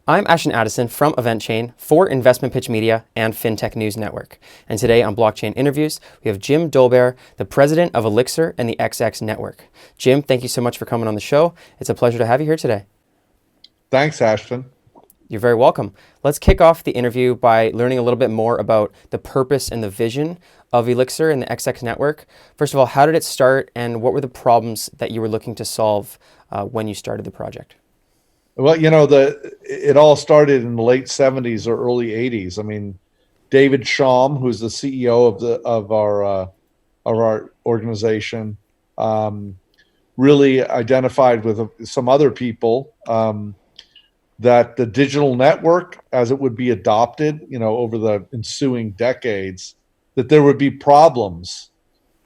I'm Ashton Addison from EventChain for Investmentpitch Media and FinTech News Network. And today on Blockchain Interviews, we have Jim Dolbear, the president of Elixxir and the XX Network. Jim, thank you so much for coming on the show. It's a pleasure to have you here today. Thanks, Ashton. You're very welcome. Let's kick off the interview by learning a little bit more about the purpose and the vision of Elixxir and the XX Network. First of all, how did it start and what were the problems that you were looking to solve when you started the project? Well, it all started in the late 70s or early 80s. I mean, David Schaum, who's the CEO of our organization, really identified with some other people that the digital network, as it would be adopted, over the ensuing decades, that there would be problems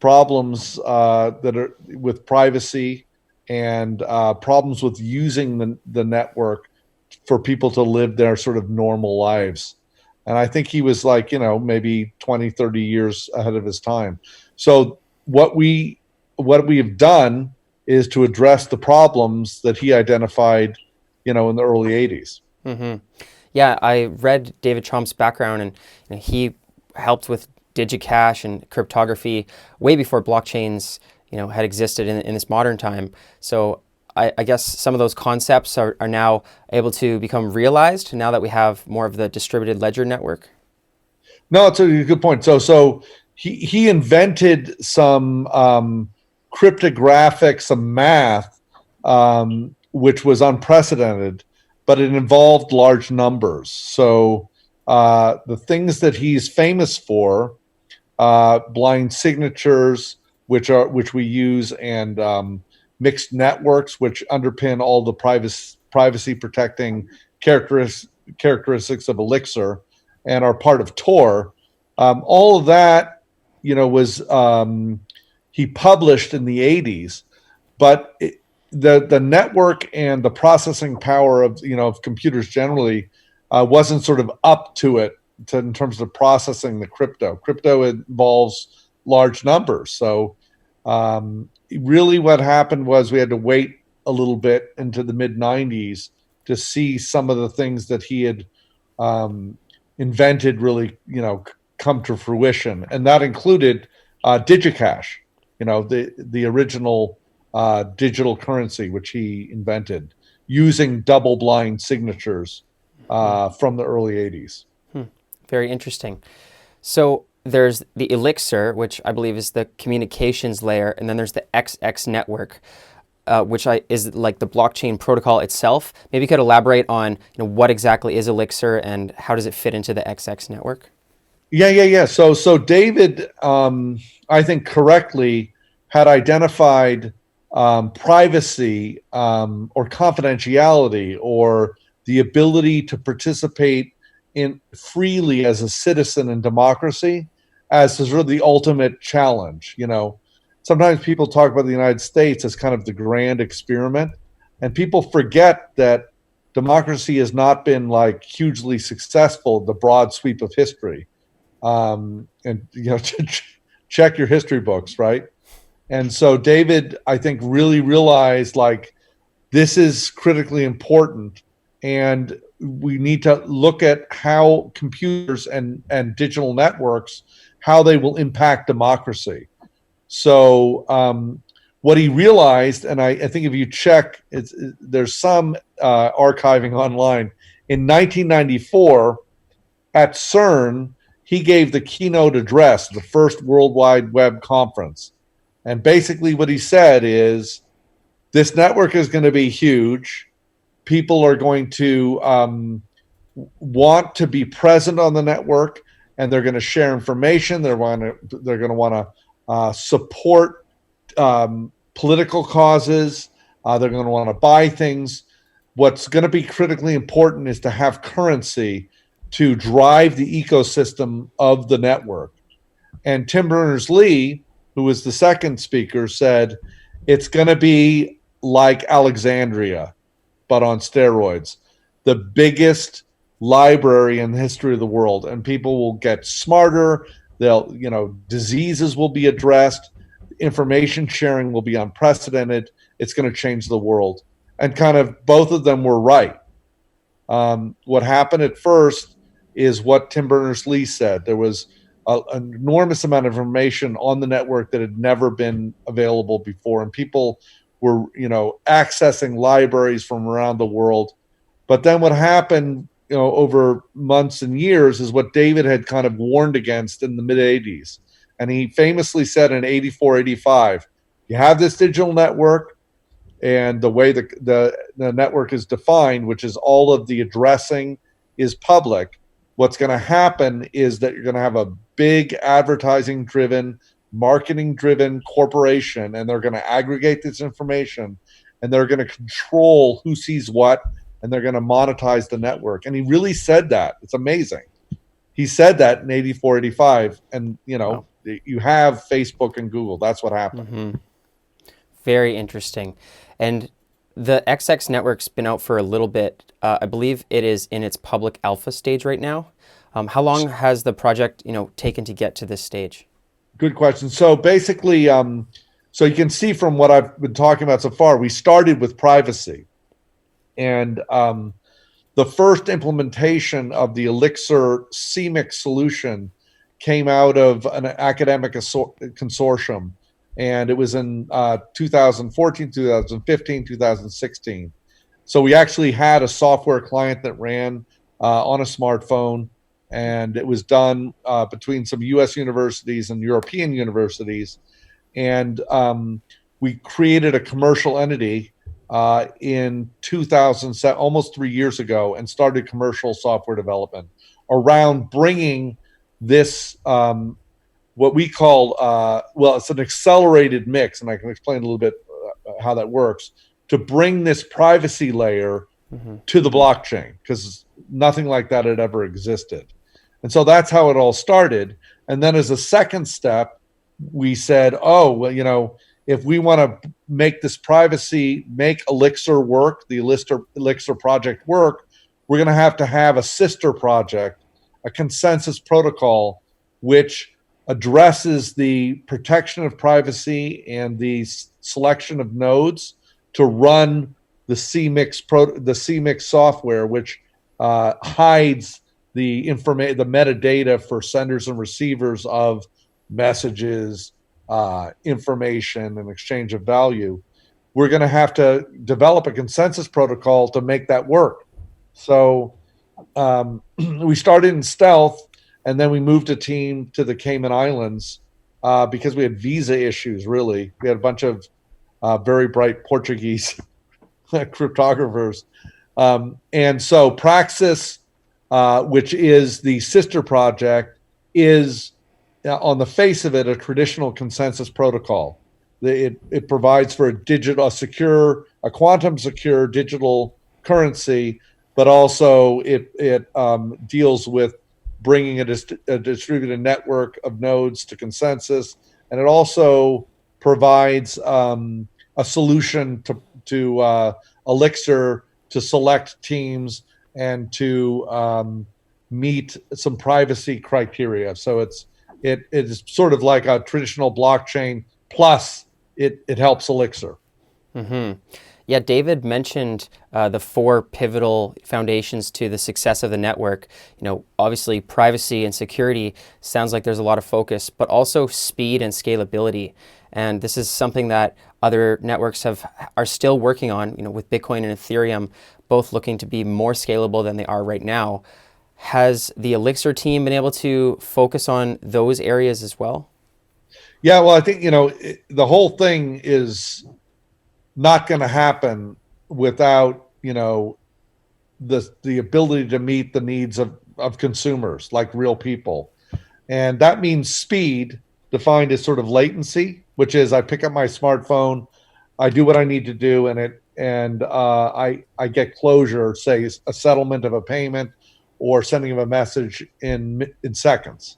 that are with privacy and problems with using the network for people to live their sort of normal lives. And I think he was like, maybe 20, 30 years ahead of his time. So what we have done is to address the problems that he identified, in the early 80s. Mm-hmm. Yeah, I read David Schaum's background, and he helped with digicash and cryptography way before blockchains had existed in this modern time. So I guess some of those concepts are now able to become realized now that we have more of the distributed ledger network. No, it's a good point. So he invented some cryptographic, some math, which was unprecedented, but it involved large numbers. So the things that he's famous for, blind signatures, which we use, and mixed networks, which underpin all the privacy protecting characteristics of Elixxir and are part of Tor. All of that, was he published in the 80s, but the network and the processing power of computers generally wasn't sort of up to it in terms of processing the crypto. Crypto involves large numbers. So really what happened was we had to wait a little bit into the mid-90s to see some of the things that he had invented really, come to fruition. And that included digicash, the original digital currency, which he invented using double-blind signatures from the early 80s. Very interesting. So there's the Elixxir, which I believe is the communications layer, and then there's the XX network, which is like the blockchain protocol itself. Maybe you could elaborate on what exactly is Elixxir and how does it fit into the XX network? Yeah. So David, I think correctly, had identified privacy or confidentiality or the ability to participate in freely as a citizen in democracy as sort of the ultimate challenge. Sometimes people talk about the United States as kind of the grand experiment, and people forget that democracy has not been like hugely successful the broad sweep of history. And check your history books, right? And so David, I think, really realized like this is critically important, and we need to look at how computers and digital networks, how they will impact democracy. So what he realized, and I think if you check, there's some archiving online. In 1994, at CERN, he gave the keynote address, the first World Wide Web conference. And basically what he said is, this network is going to be huge. People are going to want to be present on the network, and they're going to share information. They're going to want to support political causes. They're going to want to buy things. What's going to be critically important is to have currency to drive the ecosystem of the network. And Tim Berners-Lee, who was the second speaker, said it's going to be like Alexandria, but on steroids, the biggest library in the history of the world. And people will get smarter. Diseases will be addressed. Information sharing will be unprecedented. It's going to change the world. And kind of both of them were right. What happened at first is what Tim Berners-Lee said. There was an enormous amount of information on the network that had never been available before, and people were, accessing libraries from around the world. But then what happened, over months and years is what David had kind of warned against in the mid 80s. And he famously said in 84, 85, you have this digital network, and the way the network is defined, which is all of the addressing is public. What's going to happen is that you're going to have a big advertising driven, marketing driven corporation, and they're going to aggregate this information, and they're going to control who sees what, and they're going to monetize the network. And he really said that. It's amazing. He said that in 84, 85. And, Wow. you have Facebook and Google. That's what happened. Mm-hmm. Very interesting. And the XX network's been out for a little bit. I believe it is in its public alpha stage right now. How long has the project, taken to get to this stage? Good question. So basically, so you can see from what I've been talking about so far, we started with privacy. And the first implementation of the Elixxir CMIC solution came out of an academic consortium. And it was in 2014, 2015, 2016. So we actually had a software client that ran on a smartphone, and it was done between some US universities and European universities. And we created a commercial entity in 2007, almost 3 years ago, and started commercial software development around bringing this, what we call, it's an accelerated mix, and I can explain a little bit how that works, to bring this privacy layer to the blockchain, because nothing like that had ever existed. And so that's how it all started. And then as a second step, we said, if we want to make this privacy, make Elixxir work, the Elixxir project work, we're going to have a sister project, a consensus protocol, which addresses the protection of privacy and the selection of nodes to run the CMIC software, which hides the metadata for senders and receivers of messages, information, and exchange of value. We're going to have to develop a consensus protocol to make that work. So we started in stealth, and then we moved a team to the Cayman Islands because we had visa issues, really. We had a bunch of very bright Portuguese cryptographers. And so Praxxis, which is the sister project, is on the face of it a traditional consensus protocol. It provides for a quantum secure digital currency, but also it deals with bringing a distributed network of nodes to consensus, and it also provides a solution to Elixxir to select teams and to meet some privacy criteria. So it is sort of like a traditional blockchain, plus it helps Elixxir. Mm-hmm. Yeah, David mentioned the four pivotal foundations to the success of the network. Obviously privacy and security sounds like there's a lot of focus, but also speed and scalability. And this is something that other networks are still working on, with Bitcoin and Ethereum both looking to be more scalable than they are right now. Has the Elixxir team been able to focus on those areas as well? Yeah, well, I think, the whole thing is not going to happen without, the ability to meet the needs of consumers, like real people. And that means speed, defined as sort of latency, which is I pick up my smartphone, I do what I need to do, and I get closure, say a settlement of a payment or sending of a message in seconds.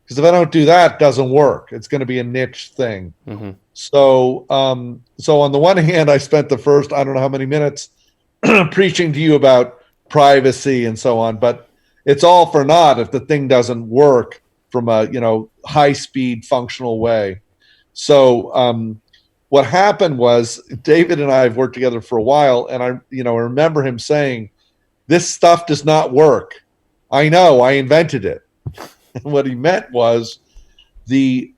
Because if I don't do that, it doesn't work. It's going to be a niche thing. Mm-hmm. So on the one hand, I spent the first, I don't know how many minutes preaching to you about privacy and so on, but it's all for naught if the thing doesn't work from a, high speed functional way. So what happened was David and I have worked together for a while, and I remember him saying, this stuff does not work. I know, I invented it. And what he meant was the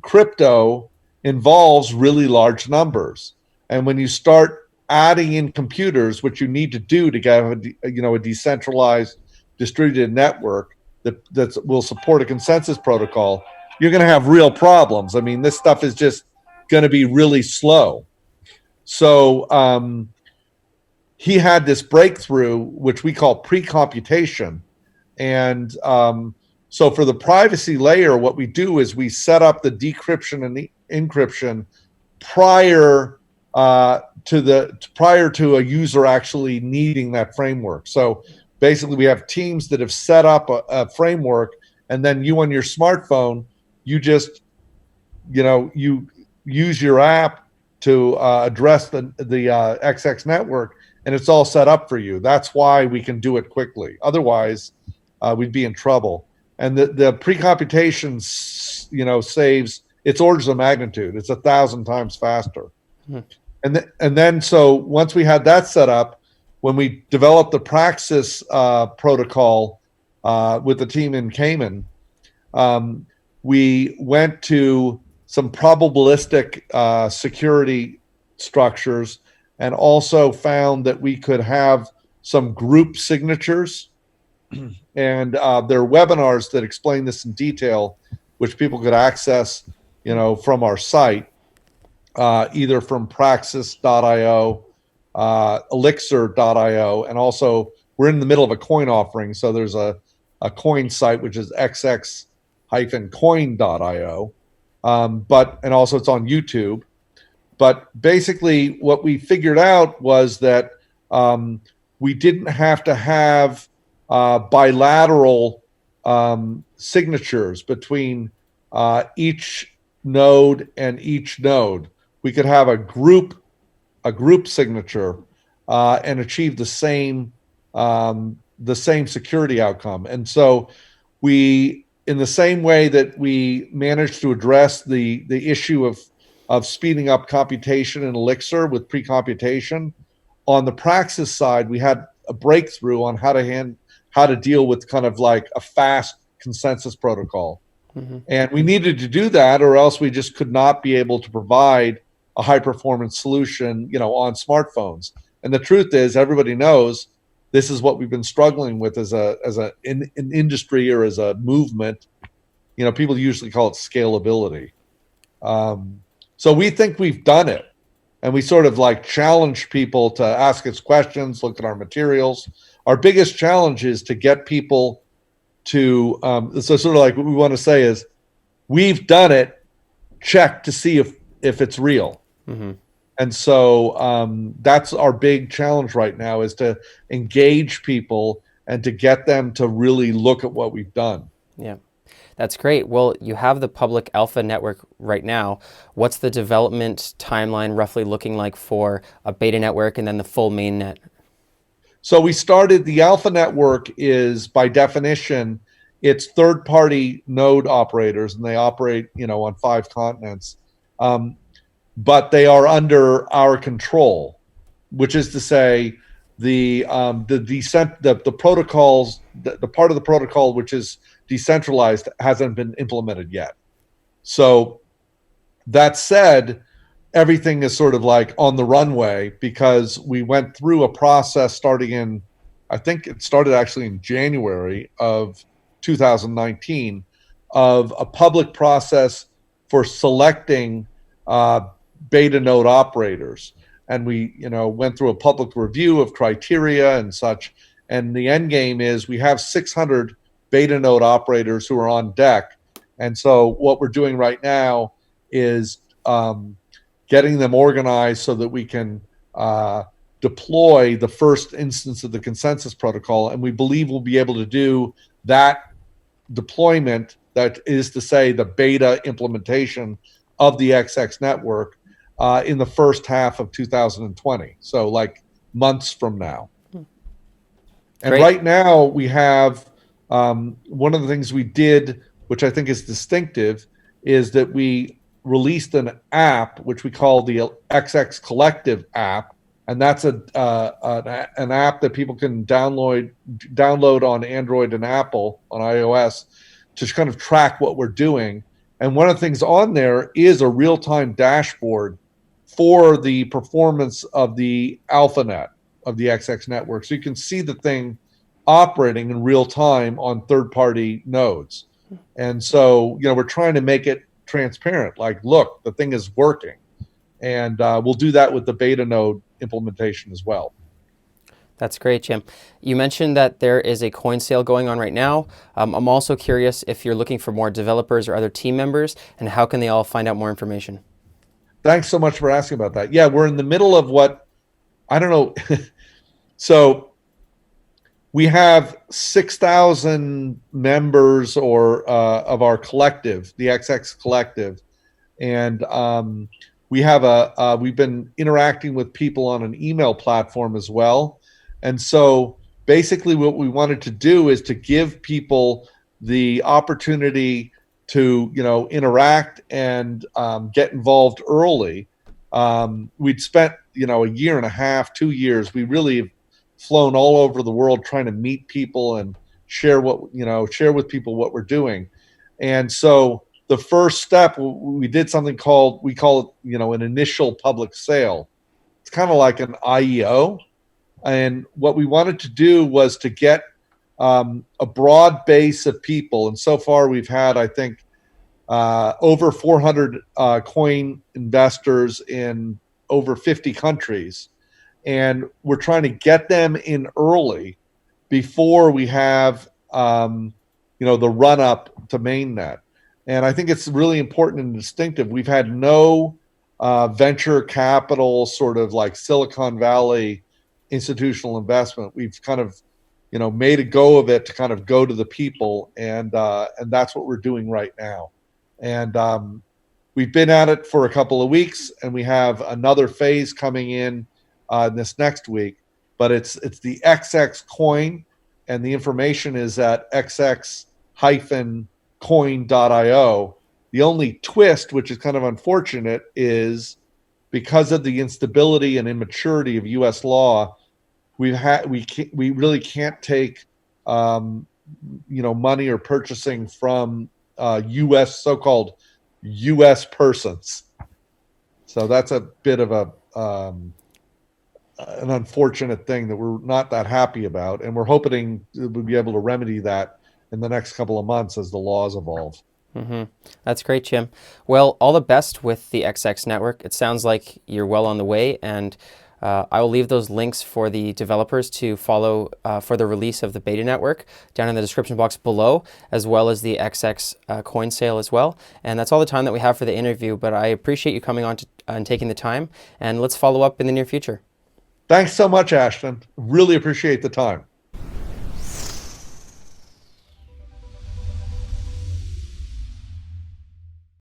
crypto involves really large numbers, and when you start adding in computers, which you need to do to get a decentralized distributed network that will support a consensus protocol, you're going to have real problems. I mean, this stuff is just going to be really slow. So he had this breakthrough, which we call pre-computation. And so for the privacy layer, what we do is we set up the decryption and the encryption prior to a user actually needing that framework. So basically, we have teams that have set up a framework, and then you on your smartphone, you just you use your app to address the XX network, and it's all set up for you. That's why we can do it quickly. Otherwise, we'd be in trouble. And the pre-computation, saves, it's orders of magnitude. It's 1,000 times faster. And then so once we had that set up, when we developed the Praxxis protocol with the team in Cayman, we went to some probabilistic security structures, and also found that we could have some group signatures. And there are webinars that explain this in detail, which people could access, from our site, either from Praxxis.io, Elixxir.io, and also we're in the middle of a coin offering. So there's a coin site, which is xx-coin.io, and also it's on YouTube. But basically, what we figured out was that we didn't have to have bilateral signatures between each node and each node. We could have a group signature and achieve the same security outcome. And so we, in the same way that we managed to address the issue of speeding up computation in Elixxir with pre-computation, on the Praxxis side, we had a breakthrough on how to deal with kind of like a fast consensus protocol. Mm-hmm. And we needed to do that, or else we just could not be able to provide a high performance solution, on smartphones. And the truth is, everybody knows this is what we've been struggling with as an industry or as a movement. People usually call it scalability. So we think we've done it, and we sort of like challenge people to ask us questions, look at our materials. Our biggest challenge is to get people to, so sort of like what we want to say is, we've done it, check to see if it's real. Mm-hmm. And so that's our big challenge right now, is to engage people and to get them to really look at what we've done. Yeah. That's great. Well, you have the public alpha network right now. What's the development timeline roughly looking like for a beta network and then the full mainnet? So we started, the alpha network is, by definition, it's third-party node operators, and they operate, on 5 continents. But they are under our control, which is to say, the protocols, the part of the protocol which is decentralized hasn't been implemented yet. So that said, everything is sort of like on the runway, because we went through a process starting in, I think it started actually in January of 2019, of a public process for selecting beta node operators. And we, went through a public review of criteria and such. And the end game is we have 600 beta node operators who are on deck. And so what we're doing right now is getting them organized so that we can deploy the first instance of the consensus protocol. And we believe we'll be able to do that deployment, that is to say the beta implementation of the XX network, in the first half of 2020. So like months from now. And Great. Right now we have, one of the things we did, which I think is distinctive, is that we released an app, which we call the XX Collective app. and that's an app that people can download on Android and Apple on iOS to kind of track what we're doing. And one of the things on there is a real-time dashboard for the performance of the AlphaNet of the XX network, so you can see the thing operating in real time on third-party nodes. And so, we're trying to make it transparent. Like, look, the thing is working, and we'll do that with the beta node implementation as well. That's great, Jim. You mentioned that there is a coin sale going on right now. I'm also curious if you're looking for more developers or other team members, and how can they all find out more information? Thanks so much for asking about that. Yeah, we're in the middle of what, I don't know. So we have 6,000 members or of our collective, the XX collective, and we've been interacting with people on an email platform as well. And so basically what we wanted to do is to give people the opportunity to interact and get involved early. We'd spent a year and a half, 2 years. We really have flown all over the world trying to meet people and share with people what we're doing. And so the first step, we did something we call it an initial public sale. It's kind of like an IEO. And what we wanted to do was to get a broad base of people. And so far we've had, I think, over 400 coin investors in over 50 countries. And we're trying to get them in early before we have, the run up to mainnet. And I think it's really important and distinctive. We've had no venture capital, sort of like Silicon Valley institutional investment. We've kind of, made a go of it to kind of go to the people, and that's what we're doing right now. And we've been at it for a couple of weeks, and we have another phase coming in this next week. But it's the XX coin, and the information is at xx-coin.io. The only twist, which is kind of unfortunate, is because of the instability and immaturity of U.S. law, we really can't take money or purchasing from U.S. so-called U.S. persons. So that's a bit of an unfortunate thing that we're not that happy about, and we're hoping we'll be able to remedy that in the next couple of months as the laws evolve. Mm-hmm. That's great, Jim. Well, all the best with the XX network. It sounds like you're well on the way, and I will leave those links for the developers to follow for the release of the beta network down in the description box below, as well as the XX coin sale as well. And that's all the time that we have for the interview, but I appreciate you coming on and taking the time, and let's follow up in the near future. Thanks so much, Ashton. Really appreciate the time.